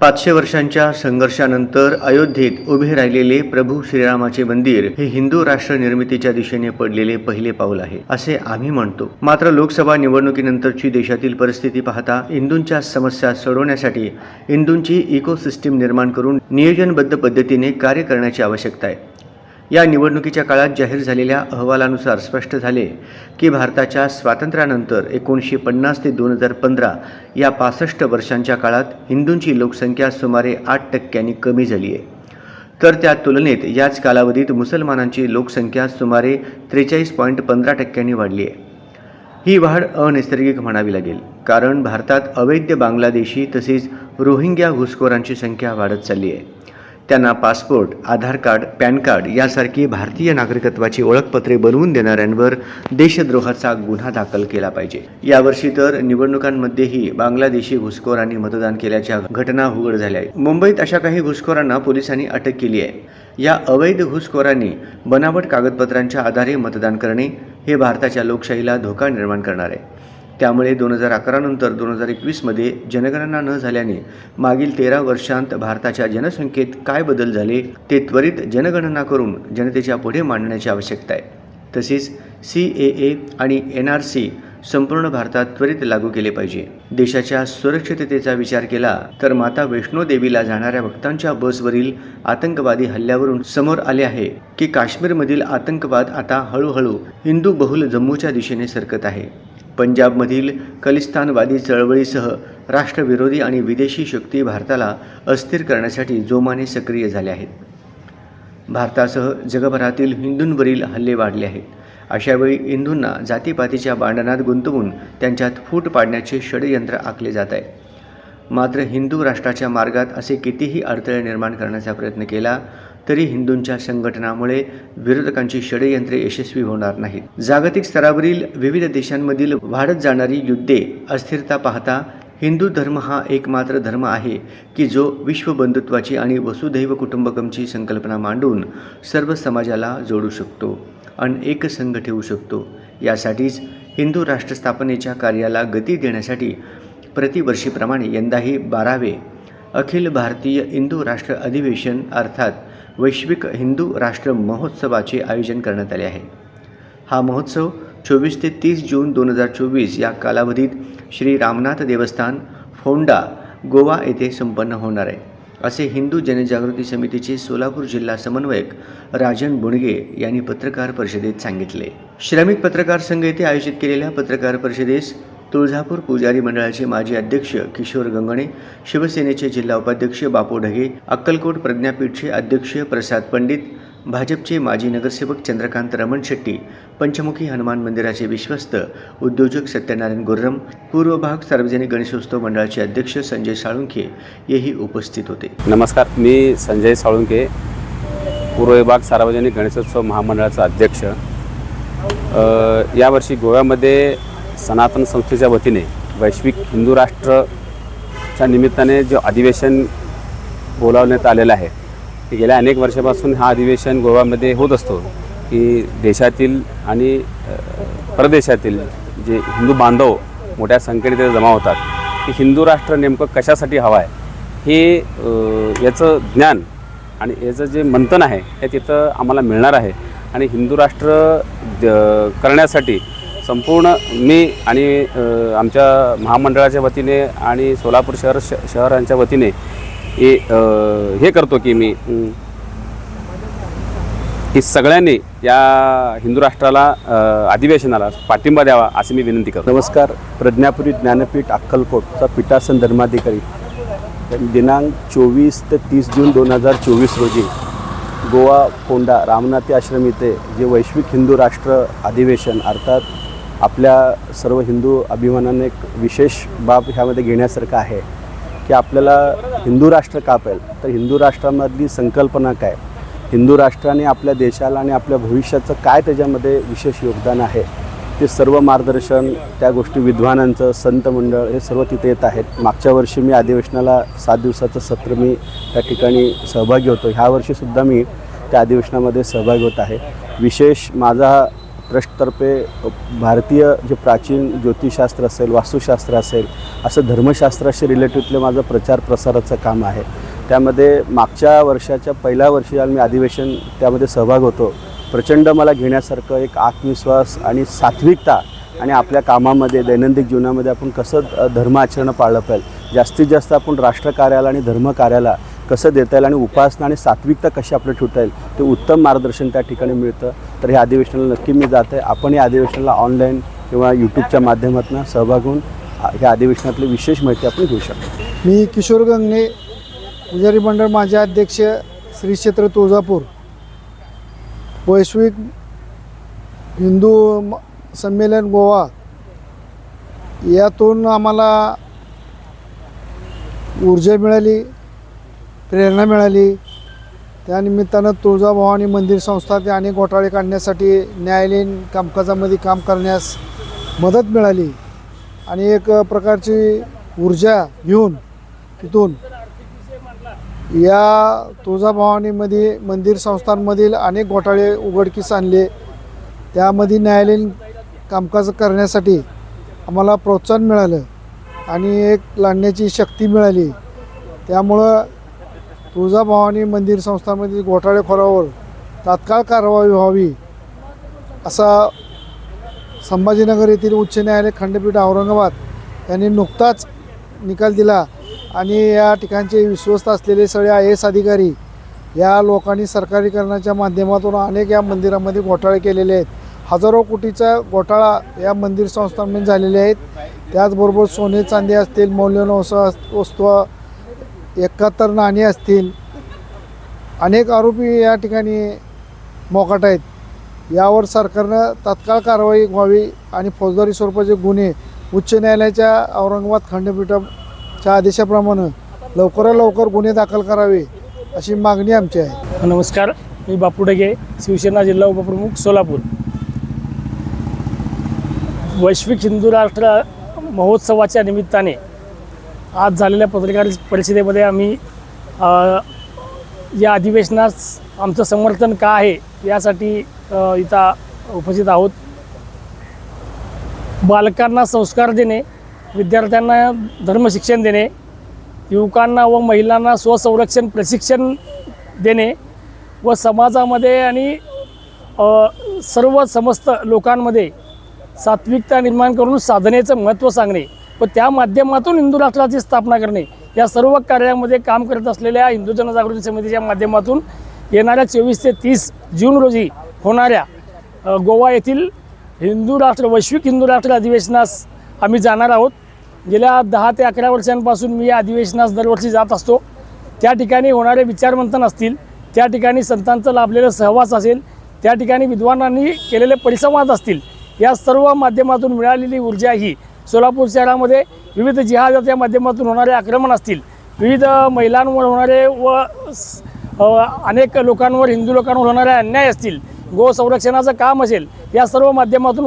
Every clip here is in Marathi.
500 वर्षांच्या संघर्षानंतर अयोध्येत उभे राहिलेले प्रभू श्रीरामाचे मंदिर हे हिंदू राष्ट्र निर्मितीच्या दिशेने पडलेले पहिले पाऊल आहे असे आम्ही म्हणतो। मात्र लोकसभा निवडणुकीनंतरची देशातील परिस्थिती पाहता हिंदूंच्या समस्या सोडवण्यासाठी हिंदूंची इकोसिस्टीम निर्माण करून नियोजनबद्ध पद्धतीने कार्य करण्याची आवश्यकता आहे। या निवडणुकीच्या काळात जाहीर झालेल्या अहवालानुसार स्पष्ट झाले की भारताच्या स्वातंत्र्यानंतर 1950 ते 2015 या 65 वर्षांच्या काळात हिंदूंची लोकसंख्या सुमारे 8% कमी झाली आहे, तर त्या तुलनेत याच कालावधीत मुसलमानांची लोकसंख्या सुमारे 43.15% वाढली आहे। ही वाढ अनैसर्गिक म्हणावी लागेल, कारण भारतात अवैध बांगलादेशी तसेच रोहिंग्या घुसखोरांची संख्या वाढत चालली आहे। त्यांना पासपोर्ट, आधार कार्ड, पॅन कार्ड यासारखी भारतीय नागरिकत्वाची ओळखपत्रे बनवून देणाऱ्यांवर देशद्रोहाचा गुन्हा दाखल केला पाहिजे। यावर्षी तर निवडणुकांमध्येही बांगलादेशी घुसखोरांनी मतदान केल्याच्या घटना उघड झाल्या आहेत। मुंबईत अशा काही घुसखोरांना पोलिसांनी अटक केली आहे। या अवैध घुसखोरांनी बनावट कागदपत्रांच्या आधारे मतदान करणे हे भारताच्या लोकशाहीला धोका निर्माण करणार आहे। त्यामुळे 2011 नंतर 2021 मध्ये जनगणना न झाल्याने मागील 13 वर्षांत भारताच्या जनसंख्येत काय बदल झाले ते त्वरित जनगणना करून जनतेच्या पुढे मांडण्याची आवश्यकता आहे। तसेच CAA आणि NRC संपूर्ण भारतात त्वरित लागू केले पाहिजे। देशाच्या सुरक्षिततेचा विचार केला तर माता वैष्णो देवीला जाणाऱ्या भक्तांच्या बसवरील आतंकवादी हल्ल्यावरून समोर आले आहे की काश्मीरमधील आतंकवाद आता हळूहळू हिंदू बहुल जम्मूच्या दिशेने सरकत आहे। पंजाबमधील खलिस्तानवादी चळवळीसह राष्ट्रविरोधी आणि विदेशी शक्ती भारताला अस्थिर करण्यासाठी जोमाने सक्रिय झाल्या आहेत। भारतासह जगभरातील हिंदूंवरील हल्ले वाढले आहेत। अशावेळी हिंदूंना जातीपातीच्या भांडणात गुंतवून त्यांच्यात फूट पाडण्याचे षडयंत्र आखले जात आहे। मात्र हिंदू राष्ट्राच्या मार्गात असे कितीही अडथळे निर्माण करण्याचा प्रयत्न केला तरी हिंदूंच्या संघटनामुळे विरोधकांची षडयंत्रे यशस्वी होणार नाहीत। जागतिक स्तरावरील विविध देशांमधील वाढत जाणारी युद्धे, अस्थिरता पाहता हिंदू धर्म हा एकमात्र धर्म आहे की जो विश्वबंधुत्वाची आणि वसुधैव कुटुंबकमची संकल्पना मांडून सर्व समाजाला जोडू शकतो आणि एकसंघ ठेवू शकतो। यासाठीच हिंदू राष्ट्र स्थापनेच्या कार्याला गती देण्यासाठी प्रतिवर्षीप्रमाणे यंदाही 12वे अखिल भारतीय हिंदू राष्ट्र अधिवेशन अर्थात वैश्विक हिंदू राष्ट्र महोत्सवाचे आयोजन करण्यात आले आहे। हा महोत्सव 24 ते 30 जून 2024 या कालावधीत श्री रामनाथ देवस्थान, फोंडा, गोवा येथे संपन्न होणार आहे, असे हिंदू जनजागृती समितीचे सोलापूर जिल्हा समन्वयक राजन बुणगे यांनी पत्रकार परिषदेत सांगितले। श्रमिक पत्रकार संघ येथे आयोजित केलेल्या पत्रकार परिषदेस तुळजापूर पुजारी मंडळाचे माजी अध्यक्ष किशोर गंगणे, शिवसेनेचे जिल्हा उपाध्यक्ष बापू ढगे, अक्कलकोट प्रज्ञापीठचे अध्यक्ष प्रसाद पंडित, भाजपचे माजी नगरसेवक चंद्रकांत रमण शेट्टी, पंचमुखी हनुमान मंदिराचे विश्वस्त उद्योजक सत्यनारायण गुर्रम, पूर्व भाग सार्वजनिक गणेशोत्सव मंडळाचे अध्यक्ष संजय साळुंखे हेही उपस्थित होते। नमस्कार, मी संजय साळुंखे, पूर्व विभाग सार्वजनिक गणेशोत्सव महामंडळाचा अध्यक्ष। यावर्षी गोव्यामध्ये सनातन संस्थेच्या वतीने वैश्विक हिंदू राष्ट्रच्या निमित्ताने जो अधिवेशन बोलावण्यात आलेलं आहे, ते गेल्या अनेक वर्षापासून हा अधिवेशन गोव्यामध्ये होत असतो की देशातील आणि परदेशातील जे हिंदू बांधव मोठ्या संख्येने तिथे जमा होतात की हिंदू राष्ट्र नेमकं कशासाठी हवं आहे हे याचं ज्ञान आणि याचं जे मंथन आहे हे तिथं आम्हाला मिळणार आहे। आणि हिंदू राष्ट्र करण्यासाठी संपूर्ण मी आणि आमच्या महामंडळाच्या वतीने आणि सोलापूर शहरांच्या वतीने हे करतो की मी की सगळ्यांनी या हिंदू राष्ट्राला अधिवेशनाला पाठिंबा द्यावा अशी मी विनंती करतो। नमस्कार, प्रज्ञापुरी ज्ञानपीठ अक्कलकोटचा पीठासन धर्माधिकारी दिनांक 24 ते 30 जून 2024 रोजी गोवा फोंडा रामनाथी आश्रम येथे जे वैश्विक हिंदू राष्ट्र अधिवेशन अर्थात आपल्या सर्व हिंदू अभिमानाने एक विशेष बाब ह्यामध्ये घेण्यासारखं आहे की आपल्याला हिंदू राष्ट्र का पाहिजे, तर हिंदू राष्ट्रामधली संकल्पना काय, हिंदू राष्ट्राने आपल्या देशाला आणि आपल्या भविष्याचं काय त्याच्यामध्ये विशेष योगदान आहे, ते सर्व मार्गदर्शन त्या गोष्टी विद्वानांचं, संत मंडळ हे सर्व तिथे येत आहेत। मागच्या वर्षी मी अधिवेशनाला 7 दिवसाचं सत्र मी त्या ठिकाणी सहभागी होतो। ह्या वर्षीसुद्धा मी त्या अधिवेशनामध्ये सहभागी होत आहे। विशेष माझा ट्रस्टतर्फे भारतीय जे प्राचीन ज्योतिषशास्त्र असेल, वास्तुशास्त्र असेल, असं धर्मशास्त्राशी रिलेटेडले माझं प्रचार प्रसाराचं काम आहे. त्यामध्ये मागच्या वर्षाच्या पहिल्या वर्षी मी अधिवेशन त्यामध्ये सहभाग होतो. प्रचंड मला घेण्यासारखं एक आत्मविश्वास आणि सात्विकता आणि आपल्या कामामध्ये दैनंदिन जीवनामध्ये आपण कसं धर्म आचरण पाळलं पाहिजे, जास्तीत जास्त आपण राष्ट्रकार्याला आणि धर्मकार्याला कसं देता येईल आणि उपासना आणि सात्विकता कशी आपलं ठेवता येईल ते उत्तम मार्गदर्शन त्या ठिकाणी मिळतं. तर ह्या अधिवेशनाला नक्की मी जात आहे. आपण या अधिवेशनाला ऑनलाईन किंवा यूट्यूबच्या माध्यमातून सहभाग होऊन ह्या अधिवेशनातली विशेष माहिती आपण घेऊ शकतो. मी किशोर गंगणे, पुजारी मंडळ माझे अध्यक्ष, श्री क्षेत्र तुळजापूर. वैश्विक हिंदू संमेलन गोवा यातून आम्हाला ऊर्जा मिळाली, प्रेरणा मिळाली. त्यानिमित्तानं तुळजाभवानी मंदिर संस्था ते अनेक घोटाळे काढण्यासाठी न्यायालयीन कामकाजामध्ये काम करण्यास मदत मिळाली आणि एक प्रकारची ऊर्जा घेऊन तिथून या तुळजाभवानीमध्ये मंदिर संस्थांमधील अनेक घोटाळे उघडकीस आणले. त्यामध्ये न्यायालयीन कामकाज करण्यासाठी आम्हाला प्रोत्साहन मिळालं आणि एक लढण्याची शक्ती मिळाली. त्यामुळं तुळजाभवानी मंदिर संस्थांमधील घोटाळेखोरावर तात्काळ कारवाई व्हावी असा संभाजीनगर येथील उच्च न्यायालय खंडपीठ औरंगाबाद यांनी नुकताच निकाल दिला आणि या ठिकाणचे विश्वस्त असलेले सगळे IAS अधिकारी या लोकांनी सरकारीकरणाच्या माध्यमातून अनेक या मंदिरामध्ये घोटाळे केलेले आहेत. हजारो कोटीचा घोटाळा या मंदिर संस्थांमध्ये झालेले आहेत. त्याचबरोबर सोने चांदी असतील, मौल्यवान वस्तू 71 नाणी असतील, अनेक आरोपी या ठिकाणी मोकाट आहेत. यावर सरकारनं तात्काळ कारवाई व्हावी आणि फौजदारी स्वरूपाचे गुन्हे उच्च न्यायालयाच्या औरंगाबाद खंडपीठाच्या आदेशाप्रमाणे लवकरात लवकर गुन्हे दाखल करावे अशी मागणी आमची आहे. नमस्कार, मी बापू ढगे, शिवसेना जिल्हा उपप्रमुख सोलापूर. वैश्विक हिंदू राष्ट्र महोत्सवाच्या निमित्ताने आज झालेल्या पत्रकार परिषदेमध्ये आम्ही या अधिवेशनास आमचं समर्थन का आहे यासाठी इथं उपस्थित आहोत. बालकांना संस्कार देणे, विद्यार्थ्यांना धर्मशिक्षण देणे, युवकांना व महिलांना स्वसंरक्षण प्रशिक्षण देणे व समाजामध्ये आणि सर्व समस्त लोकांमध्ये सात्विकता निर्माण करून साधनेचं महत्त्व सांगणे व त्या माध्यमातून हिंदू राष्ट्राची स्थापना करणे या सर्व कार्यामध्ये काम करत असलेल्या हिंदू जनजागृती समितीच्या माध्यमातून येणाऱ्या 24 ते 30 जून रोजी होणाऱ्या गोवा येथील वैश्विक हिंदू राष्ट्र अधिवेशनास आम्ही जाणार आहोत. गेल्या 10 ते 11 वर्षांपासून मी या अधिवेशनास दरवर्षी जात असतो. त्या ठिकाणी होणारे विचारमंथन असतील, त्या ठिकाणी संतांचं लाभलेलं सहवास असेल, त्या ठिकाणी विद्वानांनी केलेले परिसंवाद असतील, या सर्व माध्यमातून मिळालेली ऊर्जा ही सोलापूर शहरामध्ये विविध जिहादाच्या माध्यमातून होणारे आक्रमण असतील, विविध महिलांवर होणारे व अनेक लोकांवर, हिंदू लोकांवर होणारे अन्याय असतील, गो संरक्षणाचं काम असेल, या सर्व माध्यमातून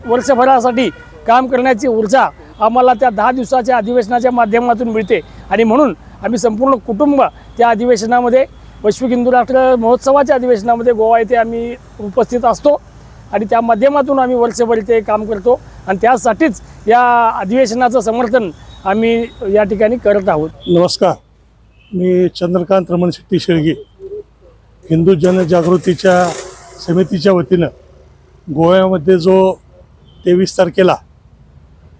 वर्षभरासाठी काम करण्याची ऊर्जा आम्हाला त्या 10 दिवसाच्या अधिवेशनाच्या माध्यमातून मिळते. आणि म्हणून आम्ही संपूर्ण कुटुंब त्या अधिवेशनामध्ये, वैश्विक हिंदू राष्ट्र महोत्सवाच्या अधिवेशनामध्ये गोवा येथे आम्ही उपस्थित असतो आणि त्या माध्यमातून आम्ही वर्षभर इथे काम करतो आणि त्यासाठीच या अधिवेशनाचं समर्थन आम्ही या ठिकाणी करत आहोत. नमस्कार, मी चंद्रकांत रमण शेट्टी शेळगे, हिंदू जनजागृतीच्या समितीच्या वतीनं गोव्यामध्ये जो 23 तारखेला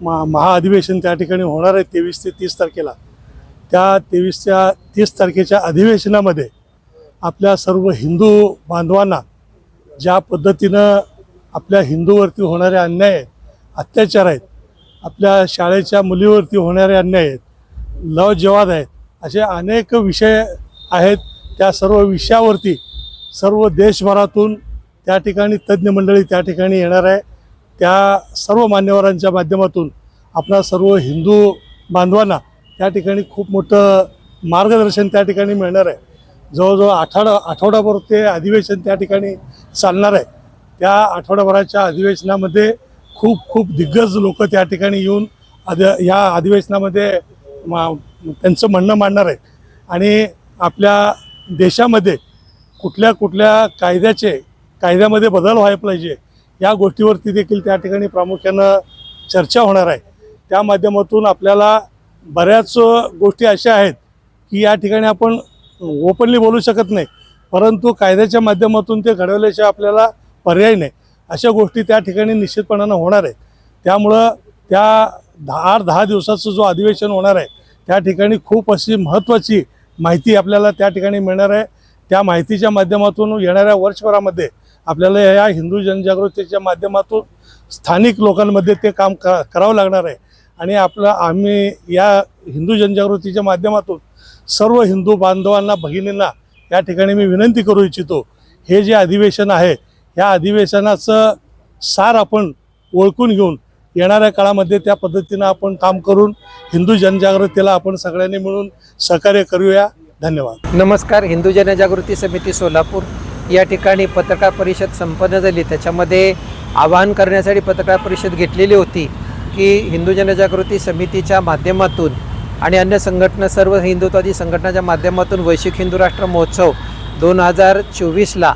महाअधिवेशन त्या ठिकाणी होणार आहे, 23 ते 30 तारखेला, त्या 23 ते 30 तारखेच्या अधिवेशनामध्ये आपल्या सर्व हिंदू बांधवांना ज्या पद्धतीनं आपल्या हिंदूवरती होणारे अन्याय आहेत, अत्याचार आहेत, आपल्या शाळेच्या मुलीवरती होणारे अन्याय आहेत, लव जिहाद आहेत, असे अनेक विषय आहेत. त्या सर्व विषयावरती सर्व देशभरातून त्या ठिकाणी तज्ज्ञ मंडळी त्या ठिकाणी येणार आहे. त्या सर्व मान्यवरांच्या माध्यमातून आपल्या सर्व हिंदू बांधवांना त्या ठिकाणी खूप मोठं मार्गदर्शन त्या ठिकाणी मिळणार आहे. जवळजवळ आठवडाभर ते अधिवेशन त्या ठिकाणी चालणार आहे. त्या आठवडाभराच्या अधिवेशनामध्ये खूप दिग्गज लोक त्या ठिकाणी येऊन या अधिवेशनामध्ये त्यांचं म्हणणं मांडणार आहेत आणि आपल्या देशामध्ये कुठल्या कायद्यामध्ये बदल व्हायला पाहिजे या गोष्टीवरती देखील त्या ठिकाणी प्रामुख्यानं चर्चा होणार आहे. त्या माध्यमातून आपल्याला बऱ्याच गोष्टी अशा आहेत की या ठिकाणी आपण ओपनली बोलू शकत नाही, परंतु कायद्याच्या माध्यमातून ते घडवल्याशिवाय आपल्याला पर्याय नाही. अशा गोष्टी त्या ठिकाणी निश्चितपणानं होणार आहेत. त्यामुळं त्या 10 दिवसाचं जो अधिवेशन होणार आहे त्या ठिकाणी खूप अशी महत्त्वाची माहिती आपल्याला त्या ठिकाणी मिळणार आहे. त्या माहितीच्या माध्यमातून येणाऱ्या वर्षभरामध्ये आपल्याला या हिंदू जनजागृतीच्या माध्यमातून स्थानिक लोकांमध्ये ते काम करावं लागणार आहे. आणि आम्ही या हिंदू जनजागृतीच्या माध्यमातून सर्व हिंदू बांधवांना, भगिनींना या ठिकाणी मी विनंती करू इच्छितो, हे जे अधिवेशन आहे या अधिवेशनाचं सार आपण ओळखून घेऊन येणाऱ्या काळामध्ये त्या पद्धतीनं आपण काम करून हिंदू जनजागृतीला आपण सगळ्यांनी मिळून सहकार्य करूया. धन्यवाद. नमस्कार. हिंदू जनजागृती समिती सोलापूर या ठिकाणी पत्रकार परिषद संपन्न झाली. त्याच्यामध्ये आवाहन करण्यासाठी पत्रकार परिषद घेतलेली होती की हिंदू जनजागृती समितीच्या माध्यमातून आणि अन्य संघटना, सर्व हिंदुत्वादी संघटनाच्या माध्यमातून वैश्विक हिंदू राष्ट्र महोत्सव 2024ला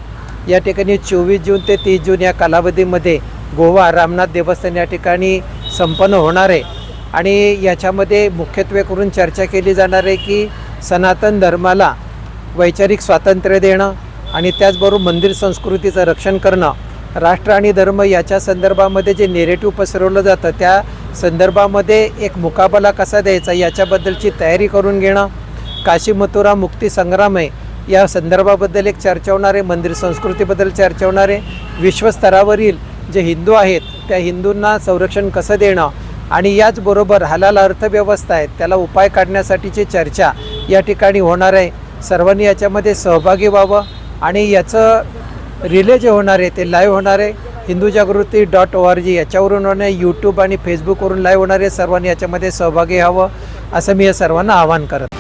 या ठिकाणी 24 जून ते 30 जून या कालावधीमध्ये गोवा रामनाथ देवस्थान या ठिकाणी संपन्न होणार आहे. आणि याच्यामध्ये मुख्यत्वे करून चर्चा केली जाणार आहे की सनातन धर्माला वैचारिक स्वातंत्र्य देणं आणि त्याचबरोबर मंदिर संस्कृतीचं रक्षण करणं, राष्ट्र आणि धर्म याच्या संदर्भामध्ये जे नेरेटिव्ह पसरवलं जातं त्या संदर्भामध्ये एक मुकाबला कसा द्यायचा याच्याबद्दलची तयारी करून घेणं, काशी मथुरा मुक्ती संग्राम आहे या संदर्भाबद्दल एक चर्चा होणार आहे, मंदिर संस्कृतीबद्दल चर्चा होणार आहे, विश्वस्तरावरील जे हिंदू आहेत त्या हिंदूंना संरक्षण कसं देणं आणि याचबरोबर हलाल अर्थव्यवस्था आहे त्याला उपाय काढण्यासाठीची चर्चा या ठिकाणी होणार आहे. सर्वांनी याच्यामध्ये सहभागी व्हावं आणि याचं रिले जे होणार आहे ते लाईव्ह होणार आहे. hindujagriti.org याच्यावरून होणार आहे, यूट्यूब आणि फेसबुकवरून लाईव्ह होणार आहे. सर्वांनी याच्यामध्ये सहभागी व्हावं असं मी या सर्वांना आवाहन करत